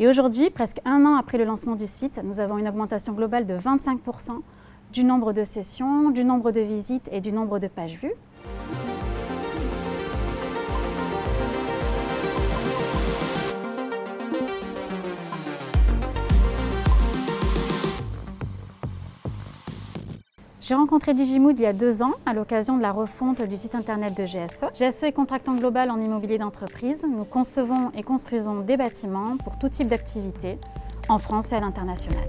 Et aujourd'hui, presque un an après le lancement du site, nous avons une augmentation globale de 25% du nombre de sessions, du nombre de visites et du nombre de pages vues. J'ai rencontré Digimood il y a 2 ans à l'occasion de la refonte du site internet de GSE. GSE est contractant global en immobilier d'entreprise. Nous concevons et construisons des bâtiments pour tout type d'activité en France et à l'international.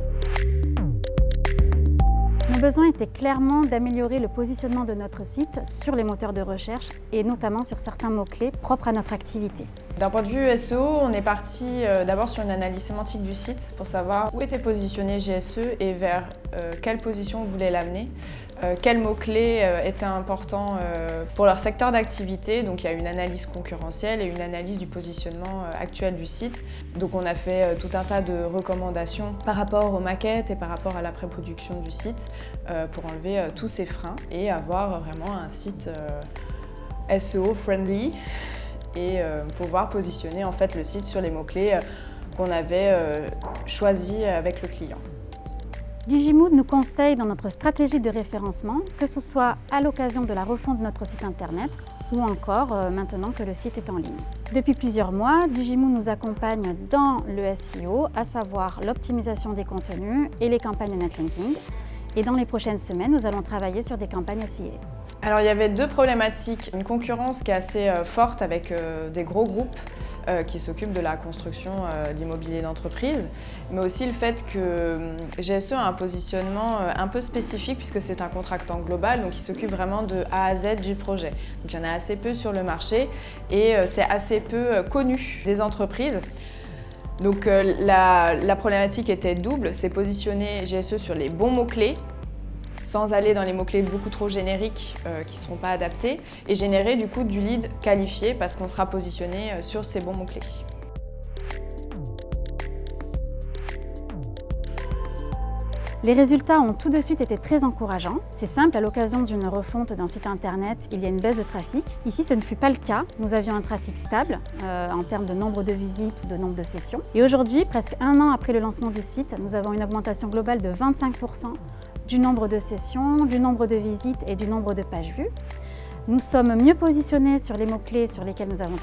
Nos besoins étaient clairement d'améliorer le positionnement de notre site sur les moteurs de recherche et notamment sur certains mots-clés propres à notre activité. D'un point de vue SEO, on est parti d'abord sur une analyse sémantique du site pour savoir où était positionné GSE et vers quelle position on voulait l'amener, quels mots-clés étaient importants pour leur secteur d'activité. Donc il y a une analyse concurrentielle et une analyse du positionnement actuel du site. Donc on a fait tout un tas de recommandations par rapport aux maquettes et par rapport à la pré-production du site pour enlever tous ces freins et avoir vraiment un site SEO friendly et pouvoir positionner en fait le site sur les mots-clés qu'on avait choisis avec le client. Digimood nous conseille dans notre stratégie de référencement, que ce soit à l'occasion de la refonte de notre site internet ou encore maintenant que le site est en ligne. Depuis plusieurs mois, Digimood nous accompagne dans le SEO, à savoir l'optimisation des contenus et les campagnes netlinking. Et dans les prochaines semaines, nous allons travailler sur des campagnes SIA. Alors il y avait deux problématiques. Une concurrence qui est assez forte avec des gros groupes qui s'occupent de la construction d'immobilier d'entreprise, mais aussi le fait que GSE a un positionnement un peu spécifique puisque c'est un contractant global, donc il s'occupe vraiment de A à Z du projet. Donc il y en a assez peu sur le marché et c'est assez peu connu des entreprises. Donc la problématique était double, c'est positionner GSE sur les bons mots-clés, sans aller dans les mots-clés beaucoup trop génériques qui ne seront pas adaptés, et générer du coup du lead qualifié parce qu'on sera positionné sur ces bons mots-clés. Les résultats ont tout de suite été très encourageants. C'est simple, à l'occasion d'une refonte d'un site internet, il y a une baisse de trafic. Ici, ce ne fut pas le cas. Nous avions un trafic stable en termes de nombre de visites ou de nombre de sessions. Et aujourd'hui, presque un an après le lancement du site, nous avons une augmentation globale de 25% du nombre de sessions, du nombre de visites et du nombre de pages vues. Nous sommes mieux positionnés sur les mots-clés sur lesquels nous avons travaillé.